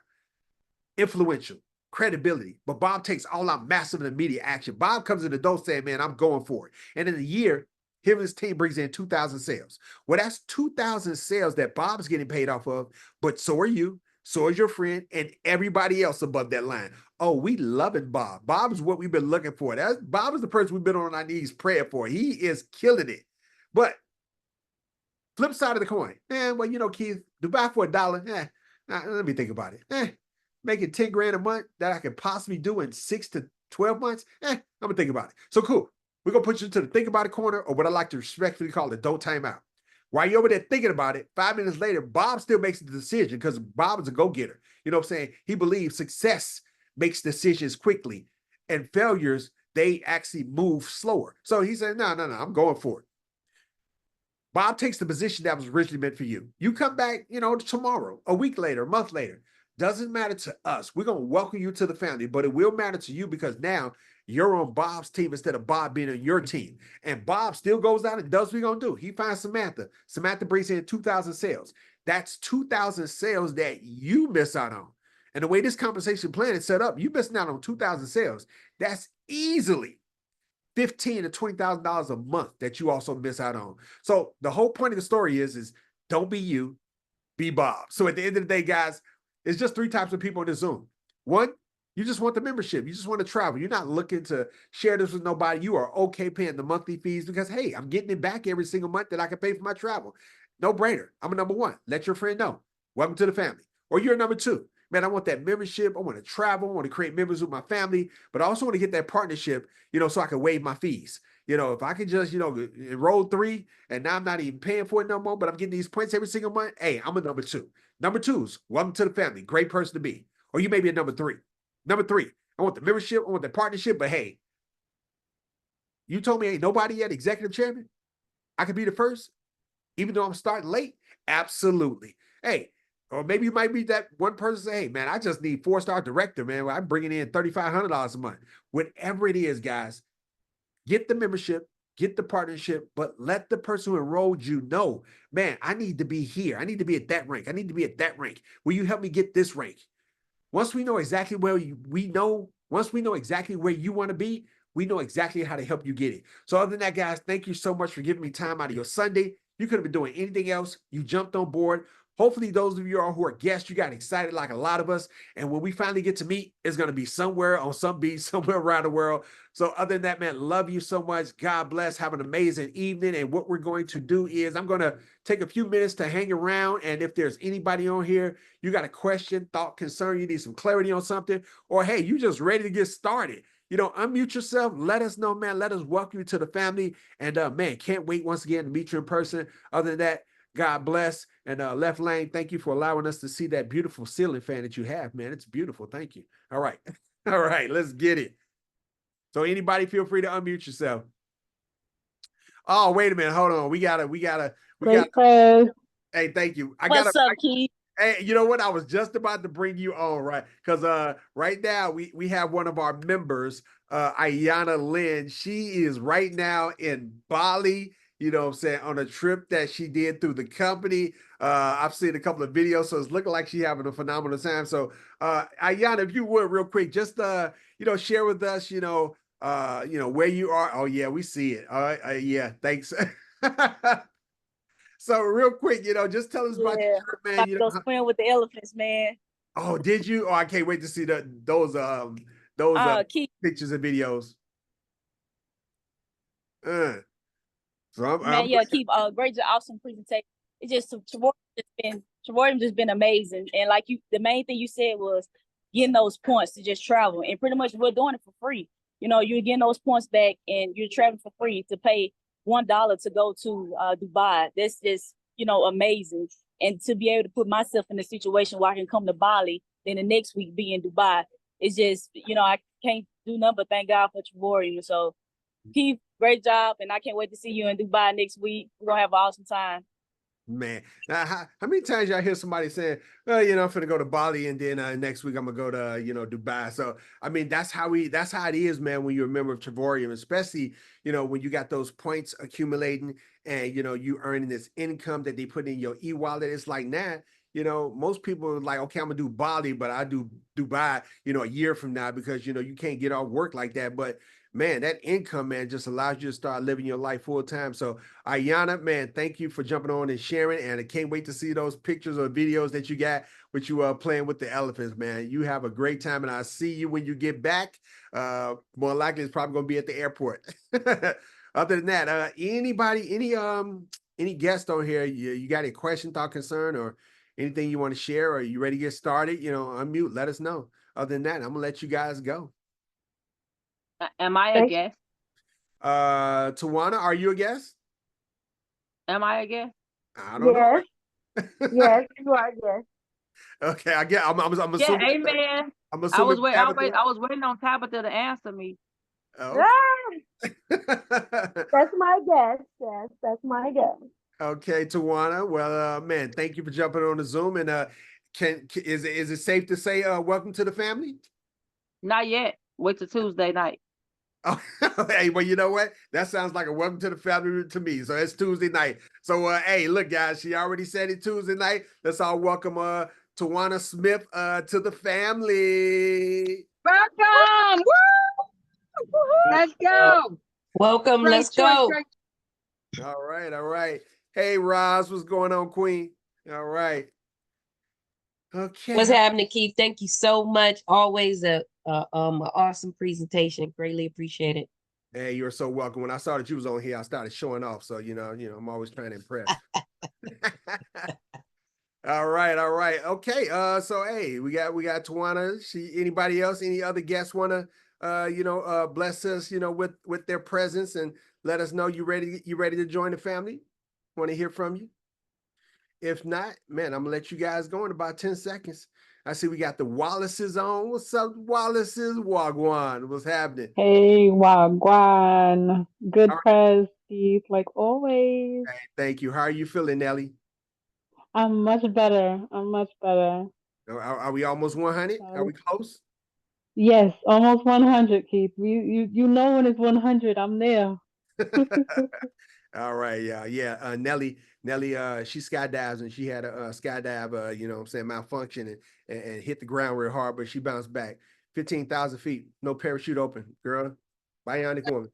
influential, credibility, but Bob takes all out massive and immediate action. Bob comes in the door saying, man, I'm going for it. And in a year, him and his team brings in 2,000 sales. Well, that's 2,000 sales that Bob's getting paid off of, but so are you, so is your friend, and everybody else above that line. Oh, we loving Bob. Bob is what we've been looking for. Bob is the person we've been on our knees praying for. He is killing it. But flip side of the coin, well, Keith, Dubai for $1, let me think about it. Making 10 grand a month that I could possibly do in 6 to 12 months, I'm gonna think about it. So cool. We're gonna put you to the think about it corner, or what I like to respectfully call the don't time out. While you're over there thinking about it, 5 minutes later, Bob still makes the decision because Bob is a go-getter. You know what I'm saying? He believes success makes decisions quickly, and failures, they actually move slower. So he said, no, I'm going for it. Bob takes the position that was originally meant for you. You come back, tomorrow, a week later, a month later. Doesn't matter to us. We're going to welcome you to the family, but it will matter to you because now you're on Bob's team instead of Bob being on your team. And Bob still goes out and does what he's going to do. He finds Samantha. Samantha brings in 2,000 sales. That's 2,000 sales that you miss out on. And the way this compensation plan is set up, you missing out on 2,000 sales. That's easily $15,000 to $20,000 a month that you also miss out on. So the whole point of the story is don't be you, be Bob. So at the end of the day, guys, it's just 3 types of people in the Zoom. One, you just want the membership. You just want to travel. You're not looking to share this with nobody. You are okay paying the monthly fees because, hey, I'm getting it back every single month that I can pay for my travel. No brainer. I'm a number 1. Let your friend know. Welcome to the family. Or you're number 2. Man, I want that membership. I want to travel. I want to create members with my family, but I also want to get that partnership, so I can waive my fees. If I can just, enroll 3 and now I'm not even paying for it no more, but I'm getting these points every single month. Hey, I'm a number 2. Number 2s, welcome to the family. Great person to be. Or you may be a number 3. Number 3, I want the membership. I want the partnership, but hey, you told me ain't nobody yet executive chairman. I could be the first, even though I'm starting late. Absolutely. Hey, or maybe you might be that one person say, hey, man, I just need 4-star director, man. I'm bringing in $3,500 a month. Whatever it is, guys, get the membership, get the partnership, but let the person who enrolled you know, man, I need to be here. I need to be at that rank. I need to be at that rank. Will you help me get this rank? Once we know exactly where once we know exactly where you want to be, we know exactly how to help you get it. So other than that, guys, thank you so much for giving me time out of your Sunday. You could have been doing anything else. You jumped on board. Hopefully, those of you all who are guests, you got excited like a lot of us. And when we finally get to meet, it's going to be somewhere on some beach, somewhere around the world. So other than that, man, love you so much. God bless. Have an amazing evening. And what we're going to do is I'm going to take a few minutes to hang around. And if there's anybody on here, you got a question, thought, concern, you need some clarity on something, or hey, you just ready to get started, unmute yourself. Let us know, man. Let us welcome you to the family. And man, can't wait once again to meet you in person. Other than that, God bless. And Left Lane, thank you for allowing us to see that beautiful ceiling fan that you have, man. It's beautiful. Thank you. All right. All right, let's get it. So anybody feel free to unmute yourself. Oh, wait a minute. Hold on. We gotta. Hey, thank you. What's up, Keith? Hey, you know what? I was just about to bring you on, right? Because right now we have one of our members, Ayana Lynn. She is right now in Bali, on a trip that she did through the company. I've seen a couple of videos, so it's looking like she's having a phenomenal time. So Ayana, if you would real quick, just share with us, where you are. Oh yeah, we see it. All right, yeah, thanks. So real quick, just tell us about your trip, man. Go swim with the elephants, man. Oh, did you? Oh, I can't wait to see those pictures and videos. So Keep great job, awesome presentation. It's just Travorium just been amazing. And like the main thing you said was getting those points to just travel. And pretty much we're doing it for free. You're getting those points back and you're traveling for free to pay $1 to go to Dubai. That's just, amazing. And to be able to put myself in a situation where I can come to Bali, then the next week be in Dubai, it's just, I can't do nothing but thank God for Travorium. So Keith, great job. And I can't wait to see you in Dubai next week. We're going to have an awesome time. Man, now, how many times y'all hear somebody saying, well, I'm going to go to Bali and then next week I'm going to go to, Dubai. So, I mean, that's how it is, man, when you're a member of Travorium, especially, when you got those points accumulating and, you earning this income that they put in your e-wallet. It's like that. Most people are like, okay, I'm gonna do Bali, but I do Dubai, a year from now because, you can't get off work like that. But man, that income, man, just allows you to start living your life full time. So Ayana, man, thank you for jumping on and sharing. And I can't wait to see those pictures or videos that you got with you playing with the elephants, man. You have a great time, and I'll see you when you get back. More likely it's probably gonna be at the airport. Other than that, any guest on here, you got any question, thought, concern, or anything you want to share, or you ready to get started? Unmute, let us know. Other than that, I'm gonna let you guys go. Am I a guest? Tawana, are you a guest? Am I a guest? I don't know. Yes, you are. Yes. Okay, I'm assuming. Yeah, amen. I'm I was assuming. waiting on Tabitha to answer me. Okay. That's my guess. Yes, that's my guess. Okay, Tawana. Well, man, thank you for jumping on the Zoom. And is it safe to say welcome to the family? Not yet. Wait till Tuesday night. Oh, hey, well, you know what? That sounds like a welcome to the family to me. So it's Tuesday night. So, hey, look, guys, she already said it Tuesday night. Let's all welcome Tawana Smith to the family. Welcome! Woo! Let's go. Welcome. Great Let's choice, go. great- All right, all right. Hey, Roz, what's going on, Queen? All right. Okay. What's happening, Keith? Thank you so much. Always a awesome presentation. Greatly appreciate it. Hey, you're so welcome. When I saw that you was on here, I started showing off. So I'm always trying to impress. All right, all right. Okay. So hey, we got Tawana. Anybody else, any other guests wanna bless us, with their presence and let us know you ready to join the family? Want to hear from you? If not, man, I'm gonna let you guys go in about 10 seconds. I see we got the Wallaces on. What's up, Wallaces? Wagwan. What's happening? Hey, Wagwan. Good All right. press, Steve, like always. Hey, thank you. How are you feeling, Nelly? I'm much better. I'm much better. Are we almost 100? Are we close? Yes, almost 100, Keith. You know when it's 100, I'm there. All right, yeah. Nelly, she skydives and she had a skydive, malfunction and hit the ground real hard, but she bounced back. 15,000 feet, no parachute open, girl. Bionic woman.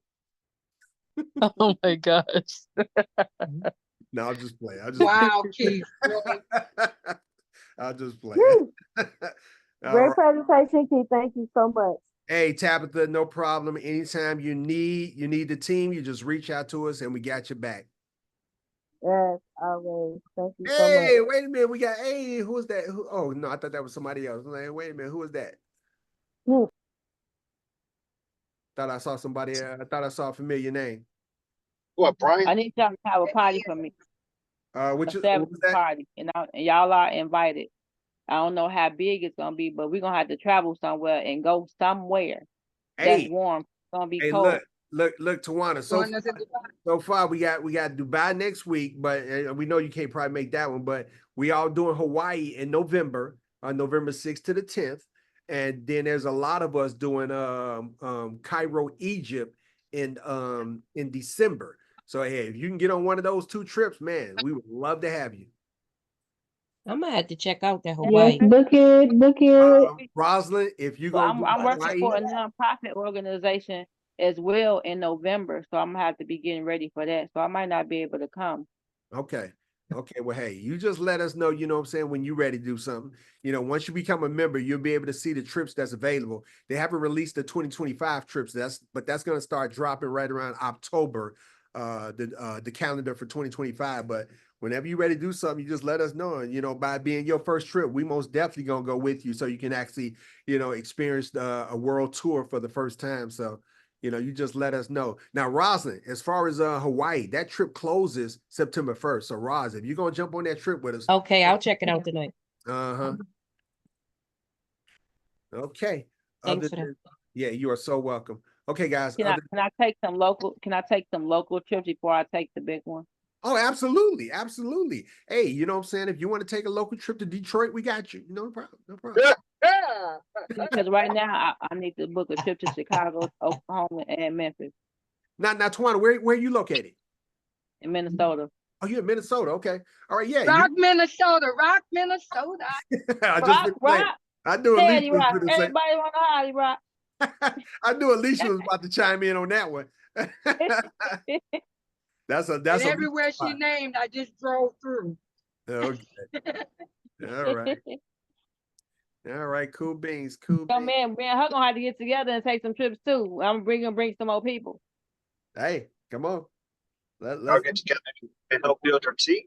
Oh my gosh. No, I'll just play. Wow, Keith. Really? I'll just play. Great presentation, Keith. Thank you so much. Hey, Tabitha, no problem. Anytime you need the team, you just reach out to us and we got your back. Yes, always. Thank you so Hey, much. wait a minute. Who is that? Oh, no, I thought that was somebody else. I'm like, wait a minute, who is that? Hmm. Thought I saw somebody. I thought I saw a familiar name. What, Brian? I need y'all to have a party for me. What A was that? party, and y'all are invited. I don't know how big it's gonna be, but we're gonna have to travel somewhere and go somewhere that's warm. It's gonna be cold. Look, Tawana. So far, we got Dubai next week, but we know you can't probably make that one. But we all doing Hawaii in November, on November 6th to the 10th, and then there's a lot of us doing Cairo, Egypt in December. So hey, if you can get on one of those two trips, man, we would love to have you. I'm gonna have to check out that Hawaii. Yes, book it. Rosalind, if you Well, go, I'm working for a nonprofit organization as well in November, so I'm gonna have to be getting ready for that. So I might not be able to come. Okay. Well, hey, you just let us know, you know what I'm saying, when you're ready to do something. Once you become a member, you'll be able to see the trips that's available. They haven't released the 2025 trips, but that's going to start dropping right around October, the calendar for 2025. But whenever you're ready to do something, you just let us know. And, by being your first trip, we most definitely going to go with you so you can actually, experience a world tour for the first time. So, you just let us know. Now, Rosalind, as far as Hawaii, that trip closes September 1st. So, Roz, if you're going to jump on that trip with us. Okay, I'll check it out tonight. Uh-huh. Okay. Thanks for that. Yeah, you are so welcome. Okay, guys. Can I take some local trips before I take the big one? Oh, absolutely. Absolutely. Hey, you know what I'm saying? If you want to take a local trip to Detroit, we got you. No problem. No problem. Because right now I need to book a trip to Chicago, Oklahoma, and Memphis. Now, Tawana, where are you located? In Minnesota. Oh, you're in Minnesota. Okay. All right. Yeah. Rock, Minnesota. I just Rock. I do a Daddy leap Rock. for the Everybody want to Hardy Rock. I knew Alicia was about to chime in on that one. That's And a everywhere she named, I just drove through. okay. All right. All right, cool beans, cool So beans. man, her gonna have to get together and take some trips too. I'm gonna bring some more people. Hey, come on. I'll Let's get together and help build her team.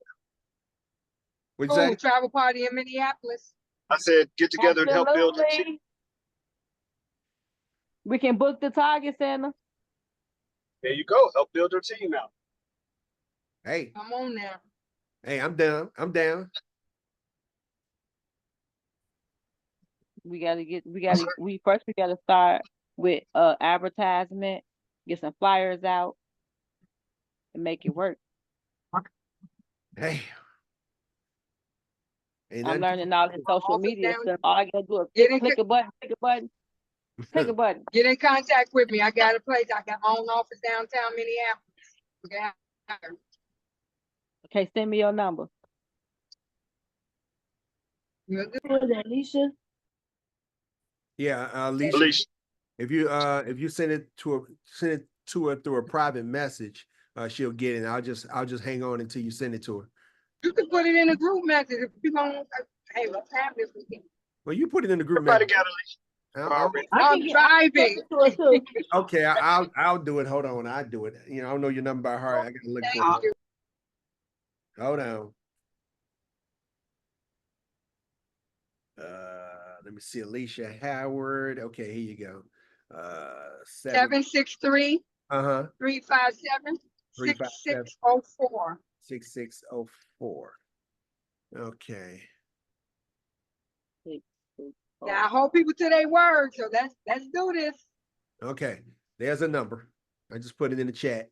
what'd you Oh, say? travel party in Minneapolis. I said, get together and help build her team. Absolutely. We can book the Target Center. There you go. Help build her team out. Hey, I'm on now. hey, I'm down. I'm down. We gotta start with advertisement, get some flyers out, and make it work. Hey. Ain't I'm nothing learning all this social Office media down- stuff. All I gotta do Get is in, click a button, click a button. get in contact with me. I got a place. I got my own office downtown Minneapolis. Okay. Okay, send me your number. Will do. Who is that, Alicia? Yeah, Alicia, if you send it to her through a private message, she'll get it. And I'll just hang on until you send it to her. You can put it in a group message if you don't. Hey, what's happening this weekend? Well, you put it in the group Everybody message. got Alicia. I'm driving. Okay, I'll do it. Hold on, I'll do it. You know, I don't know your number by heart. I gotta look for Thank it. you. Hold on. Let me see, Alicia Howard. Okay, here you go. 763 Uh-huh. 357 6604. 6604. Okay. Now I hold people to their word, so let's do this. Okay. There's a number. I just put it in the chat.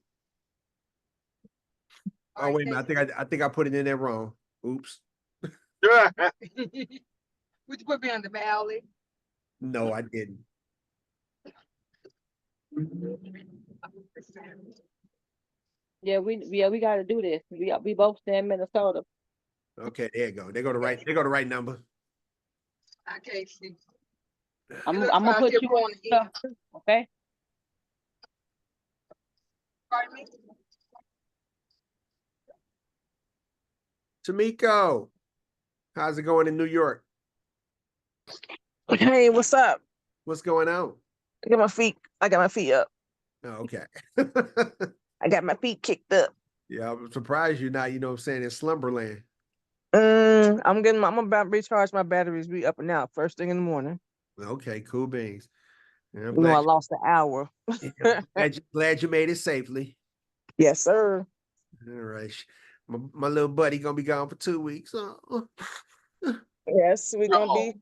All Oh, right, wait a minute. I think I put it in there wrong. Oops. Would you put me on the ballot? No, I didn't. Yeah, we gotta do this. We both stay in Minnesota. Okay, there you go. They go to the right number. I can't see. I'm looks gonna like put you're you going on stuff too, okay? Pardon me? Tamiko, how's it going in New York? Hey, what's up? What's going on? I got my feet up. Oh, okay. I got my feet kicked up. Yeah, I'm surprised you're not, you know what I'm saying, in slumberland. I'm about to recharge my batteries, be up and out first thing in the morning. Okay, cool beans. Yeah, I'm You know, I glad, lost an hour. glad you made it safely. Yes, sir. All right. My little buddy gonna be gone for 2 weeks. Yes, we're gonna be.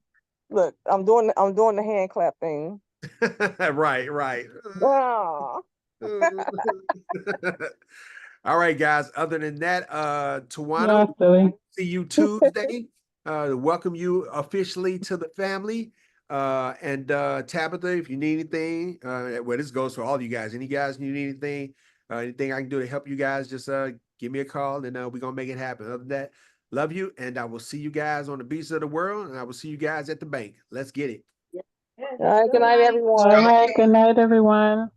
Look, I'm doing the hand clap thing. Right. Ah. All right, guys. Other than that, Tawana, Yeah, silly. see you Tuesday. Welcome you officially to the family. And Tabitha, if you need anything, well, this goes for all of you guys. Any guys need anything, anything I can do to help you guys, just give me a call and we're gonna make it happen. Other than that, love you, and I will see you guys on the beach of the world, and I will see you guys at the bank. Let's get it. All right, good night, everyone. All right, good night, everyone.